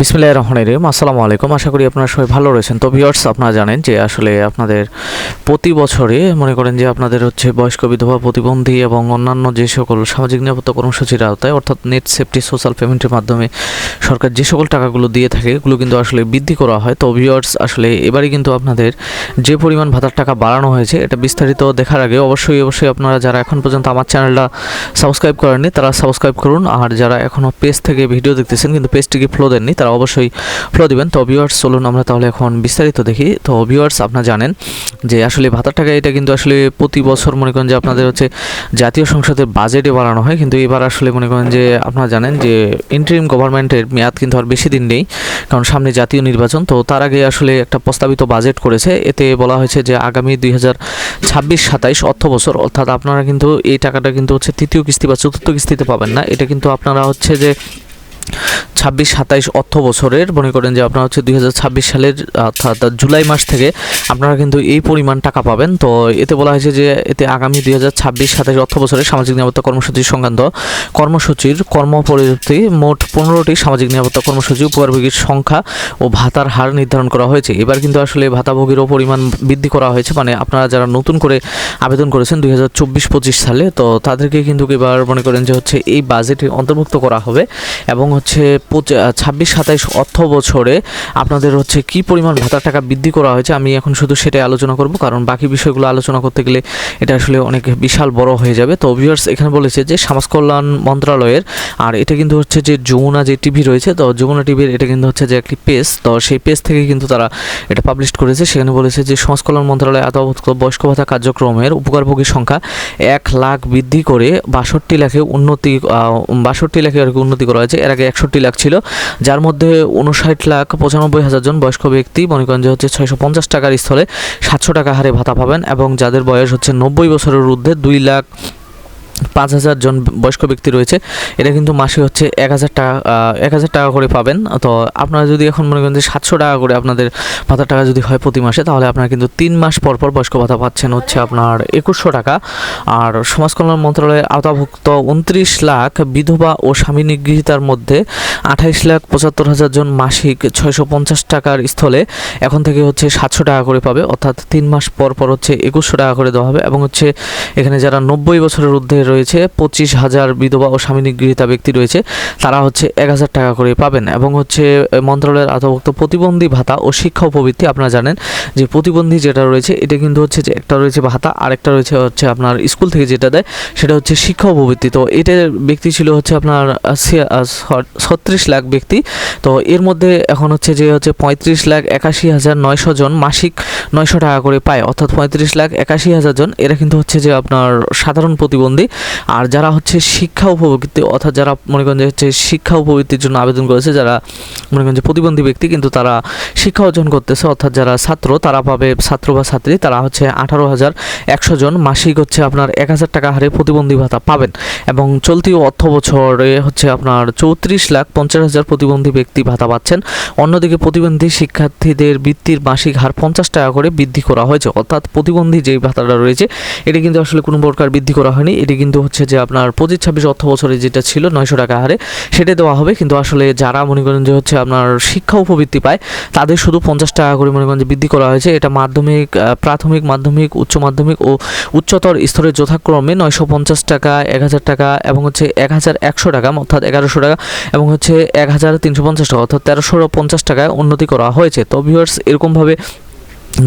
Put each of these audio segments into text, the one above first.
বিসমিল্লাহির রহমানির রহিম। আসসালামু আলাইকুম। আশা করি আপনারা সবাই ভালো রয়েছেন। তো ভিউয়ার্স, আপনারা জানেন যে আসলে আপনাদের প্রতি বছরে মনে করেন যে আপনাদের হচ্ছে বয়স্ক, বিধবা, প্রতিবন্ধী এবং অন্যান্য যে সকল সামাজিক নিরাপত্তা কর্মসূচির আওতায় অর্থাৎ নেট সেফটি সোশ্যাল পেমেন্টের মাধ্যমে সরকার যে সকল টাকাগুলো দিয়ে থাকে এগুলো কিন্তু আসলে বৃদ্ধি করা হয়। তো ভিউয়ার্স, আসলে এবারে কিন্তু আপনাদের যে পরিমাণ ভাতার টাকা বাড়ানো হয়েছে এটা বিস্তারিত দেখার আগে অবশ্যই আপনারা যারা এখন পর্যন্ত আমার চ্যানেলটা সাবস্ক্রাইব করেননি তারা সাবস্ক্রাইব করুন। আর যারা এখনও পেজ থেকে ভিডিও দেখতেছেন কিন্তু পেজটিকে ফলো দেননি তারা অবশ্যই ফলো দিবেন। তো ভিউয়ার্স, চলুন আমরা তাহলে এখন বিস্তারিত দেখি। তো ভিউয়ার্স, আপনারা জানেন যে আসলে ভাতার টাকা এটা কিন্তু আসলে প্রতি বছর মনে করেন যে আপনাদের হচ্ছে জাতীয় সংসদের বাজেটে বাড়ানো হয়, কিন্তু এবার আসলে মনে করেন যে আপনারা জানেন যে ইন্টারিম গভর্নমেন্টের মেয়াদ কিন্তু আর বেশি দিন নেই, কারণ সামনে জাতীয় নির্বাচন। তো তার আগে আসলে একটা প্রস্তাবিত বাজেট করেছে, এতে বলা হয়েছে যে আগামী 2026-27 অর্থ বছর অর্থাৎ আপনারা কিন্তু এই টাকাটা কিন্তু হচ্ছে তৃতীয় কিস্তি বা চতুর্থ কিস্তিতে পাবেন না। এটা কিন্তু আপনারা হচ্ছে যে 26-27 অর্থ বছরের মনে করেন যে আপনারা হচ্ছে 2026 সালের অর্থাৎ জুলাই মাস থেকে আপনারা কিন্তু এই পরিমাণ টাকা পাবেন। তো এতে বলা হয়েছে যে এতে আগামী 2026-27 অর্থ বছরের সামাজিক নিরাপত্তা কর্মসূচি সংক্রান্ত কর্মসূচির কর্মপরিধি মোট 15টি সামাজিক নিরাপত্তা কর্মসূচি উপকারভোগীর সংখ্যা ও ভাতার হার নির্ধারণ করা হয়েছে। এবার কিন্তু আসলে ভাতাভোগীরও পরিমাণ বৃদ্ধি করা হয়েছে, মানে আপনারা যারা নতুন করে আবেদন করেছেন 2024-25 সালে, তো তাদেরকে কিন্তু এবার মনে করেন যে হচ্ছে এই বাজেটে অন্তর্ভুক্ত করা হবে এবং হচ্ছে 26-27 অর্থ বছরে আপনাদের হচ্ছে কি পরিমাণ ভাতার টাকা বৃদ্ধি করা হয়েছে আমি এখন শুধু সেটাই আলোচনা করব, কারণ বাকি বিষয়গুলো আলোচনা করতে গেলে এটা আসলে অনেক বিশাল বড় হয়ে যাবে। তো ভিউয়ার্স, এখানে বলেছে যে সমাজ কল্যাণ মন্ত্রণালয়ের, আর এটা কিন্তু হচ্ছে যে যমুনা যে টিভি রয়েছে, তো যমুনা টিভির এটা কিন্তু হচ্ছে যে একটি পেজ, তো সেই পেজ থেকে কিন্তু তারা এটা পাবলিশ করেছে। সেখানে বলেছে যে সমাজ কল্যাণ মন্ত্রণালয় আওতাভুক্ত বয়স্ক ভাতা কার্যক্রমের উপকারভোগীর সংখ্যা 1 লাখ বৃদ্ধি করে 62 লাখে উন্নতি আর কি উন্নতি করা হয়েছে। এর আগে 61 লাখ ছিল, যার মধ্যে 59,95,000 জন বয়স্ক ব্যক্তি মনে করেন যে হচ্ছে 650 টাকার স্থলে 700 টাকা হারে ভাতা পাবেন এবং যাদের বয়স হচ্ছে 90 বছরের ঊর্ধ্বে 2,05,000 জন বয়স্ক ব্যক্তি রয়েছে, এটা কিন্তু মাসে হচ্ছে 1,000 টাকা করে পাবেন। তো আপনারা যদি এখন মনে করেন যে 700 টাকা করে আপনাদের ভাতার টাকা যদি হয় প্রতি মাসে, তাহলে আপনারা কিন্তু 3 মাস পর পর বয়স্ক ভাতা পাচ্ছেন হচ্ছে আপনার 2,100 টাকা। আর সমাজ কল্যাণ মন্ত্রণালয়ের আওতাভুক্ত 29 লাখ বিধবা ও স্বামী নিগৃহীতার মধ্যে 28,75,000 জন মাসিক 650 টাকার স্থলে এখন থেকে হচ্ছে 700 টাকা করে পাবে, অর্থাৎ 3 মাস পর পর হচ্ছে 2,100 টাকা করে দেওয়া হবে। এবং হচ্ছে এখানে যারা 90 বছরের ঊর্ধ্বে রয়েছে 25,000 বিধবা ও স্বামী নিগৃহীতা ব্যক্তি রয়েছে, তারা হচ্ছে 1,000 টাকা করে পাবেন। এবং হচ্ছে মন্ত্রণালয়ের আওতাভুক্ত প্রতিবন্ধী ভাতা ও শিক্ষা উপবৃত্তি, আপনারা জানেন যে প্রতিবন্ধী যেটা রয়েছে এটা কিন্তু হচ্ছে যে একটা রয়েছে ভাতা আর একটা রয়েছে হচ্ছে আপনার স্কুল থেকে যেটা দেয় সেটা হচ্ছে শিক্ষা উপবৃত্তি। তো এটার ব্যক্তি ছিল হচ্ছে আপনার 36 লাখ ব্যক্তি, তো এর মধ্যে এখন হচ্ছে যে হচ্ছে 35,81,900 জন মাসিক 900 টাকা করে পায়, অর্থাৎ 35,81,000 জন এরা কিন্তু হচ্ছে যে আপনার সাধারণ প্রতিবন্ধী। আর যারা হচ্ছে শিক্ষা উপবৃত্তি অর্থাৎ যারা মনে করেন যে হচ্ছে শিক্ষা উপবৃত্তির জন্য আবেদন করেছে, যারা মনে করেন যে প্রতিবন্ধী ব্যক্তি কিন্তু তারা শিক্ষা অর্জন করতেছে অর্থাৎ যারা ছাত্র তারা পাবে, ছাত্র বা ছাত্রী তারা হচ্ছে 18,100 জন মাসিক হচ্ছে আপনার 1,000 টাকা হারে প্রতিবন্ধী ভাতা পাবেন। এবং চলতি অর্থ বছরে হচ্ছে আপনার 34,50,000 প্রতিবন্ধী ব্যক্তি ভাতা পাচ্ছেন। অন্যদিকে প্রতিবন্ধী শিক্ষার্থীদের বৃত্তির মাসিক হার 50 টাকা করে বৃদ্ধি করা হয়েছে, অর্থাৎ প্রতিবন্ধী যেই ভাতাটা রয়েছে এটি কিন্তু আসলে কোনো প্রকার বৃদ্ধি করা হয়নি, এটি কিন্তু হচ্ছে যে আপনার 25-26 অর্থ বছরে যেটা ছিল 900 টাকা হারে সেটা দেওয়া হবে। কিন্তু আসলে যারা মনে করেন যে হচ্ছে আপনার শিক্ষা উপবৃত্তি পায় তাদের শুধু 50 টাকা করে মনে করেন যে বৃদ্ধি করা হয়েছে। এটা মাধ্যমিক, প্রাথমিক, মাধ্যমিক, উচ্চ মাধ্যমিক ও উচ্চতর স্তরে যথাক্রমে 950 টাকা, 1,000 টাকা এবং হচ্ছে 1,100 টাকা অর্থাৎ 1,100 টাকা এবং হচ্ছে 1,350 টাকা অর্থাৎ 1,350 টাকায় উন্নতি করা হয়েছে। তো ভিউয়ার্স, এরকমভাবে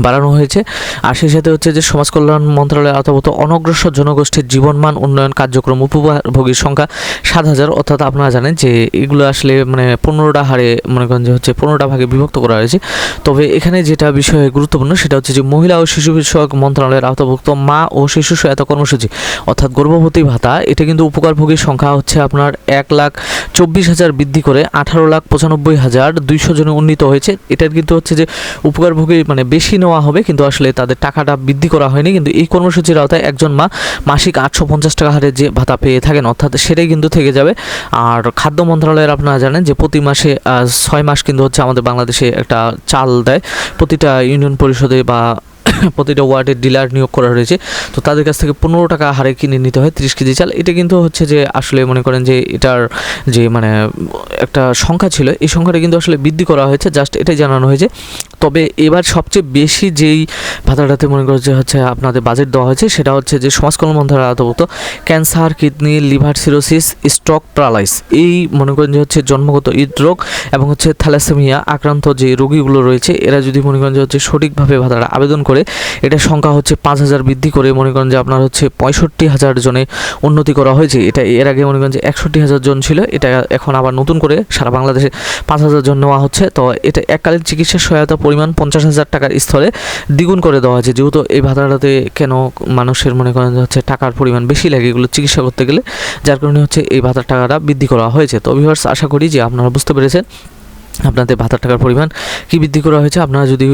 বাড়ানো হয়েছে। আর সেই সাথে হচ্ছে যে সমাজ কল্যাণ মন্ত্রণালয়ের আওতাভুক্ত অনগ্রসর জনগোষ্ঠীর জীবনমান উন্নয়ন কার্যক্রম উপভোগীর সংখ্যা 7,000, অর্থাৎ আপনারা জানেন যে এগুলো আসলে মানে 15টা হারে মনে করেন যে হচ্ছে 15টা ভাগে বিভক্ত করা হয়েছে। তবে এখানে যেটা বিষয় গুরুত্বপূর্ণ সেটা হচ্ছে যে মহিলা ও শিশু বিষয়ক মন্ত্রণালয়ের আওতাভুক্ত মা ও শিশু সহায়তা কর্মসূচি অর্থাৎ গর্ভবতী ভাতা, এটা কিন্তু উপকারভোগীর সংখ্যা হচ্ছে আপনার 1,24,000 বৃদ্ধি করে 18,95,200 জনে উন্নীত হয়েছে। এটার কিন্তু হচ্ছে যে উপকারভোগী মানে বেশি নেওয়া হবে, কিন্তু আসলে তাদের টাকাটা বৃদ্ধি করা হয়নি। কিন্তু এই কর্মসূচির আওতায় একজন মা মাসিক 850 টাকা হারে যে ভাতা পেয়ে থাকেন অর্থাৎ সেটাই কিন্তু থেকে যাবে। আর খাদ্য মন্ত্রণালয়ের আপনারা জানেন যে প্রতি মাসে 6 মাস কিন্তু হচ্ছে আমাদের বাংলাদেশে একটা চাল দেয় প্রতিটা ইউনিয়ন পরিষদে বা প্রতিটা ওয়ার্ডের ডিলার নিয়োগ করা রয়েছে, তো তাদের কাছ থেকে 15 টাকা হারে কিনে নিতে হয় 30 কেজি চাল। এটা কিন্তু হচ্ছে যে আসলে মনে করেন যে এটার যে মানে একটা সংখ্যা ছিল, এই সংখ্যাটা কিন্তু আসলে বৃদ্ধি করা হয়েছে, জাস্ট এটাই জানানো হয়েছে। তবে এবার সবচেয়ে বেশি যেই ভাতাটাতে মনে করছে হচ্ছে আপনাদের বাজেট দেওয়া হয়েছে, সেটা হচ্ছে যে সমাজ কল্যাণ মন্ত্রণালয়ের আওতাভুক্ত cancer, kidney, liver cirrhosis, stroke, paralysis, এই মনে করেন যে হচ্ছে জন্মগত হৃদরোগ এবং হচ্ছে থ্যালাসেমিয়া আক্রান্ত যে রোগীগুলো রয়েছে, এরা যদি মনে করেন যে হচ্ছে সঠিকভাবে ভাতাটা আবেদন করে, এটার সংখ্যা হচ্ছে 5,000 বৃদ্ধি করে মনে করেন যে আপনার হচ্ছে 65,000 জনে উন্নতি করা হয়েছে। এটা এর আগে মনে করেন যে 61,000 জন ছিল, এটা এখন আবার নতুন করে সারা বাংলাদেশে 5,000 জন নেওয়া হচ্ছে। তো এটা এককালীন চিকিৎসা সহায়তা পরিমাণ 50,000 টাকার স্থলে দ্বিগুণ করে দেওয়া হয়েছে, যেহেতু এই ভাতাটাতে কেন মানুষের মনে করেন যে হচ্ছে টাকার পরিমাণ বেশি লাগে এগুলো চিকিৎসা করতে গেলে, যার কারণে হচ্ছে এই ভাতার টাকাটা বৃদ্ধি করা হয়েছে। তো ভিউয়ার্স, আশা করি যে আপনারা বুঝতে পেরেছেন আপনাদের ভাতার টাকার পরিমাণ কি বৃদ্ধি করা হয়েছে। আপনারা যদি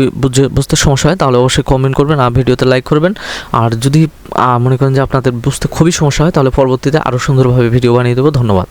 বুঝতে সমস্যা হয় তাহলে অবশ্যই কমেন্ট করবেন আর ভিডিওতে লাইক করবেন। আর যদি মনে করেন যে আপনাদের বুঝতে খুবই সমস্যা হয় তাহলে পরবর্তীতে আরও সুন্দরভাবে ভিডিও বানিয়ে দেবো। ধন্যবাদ।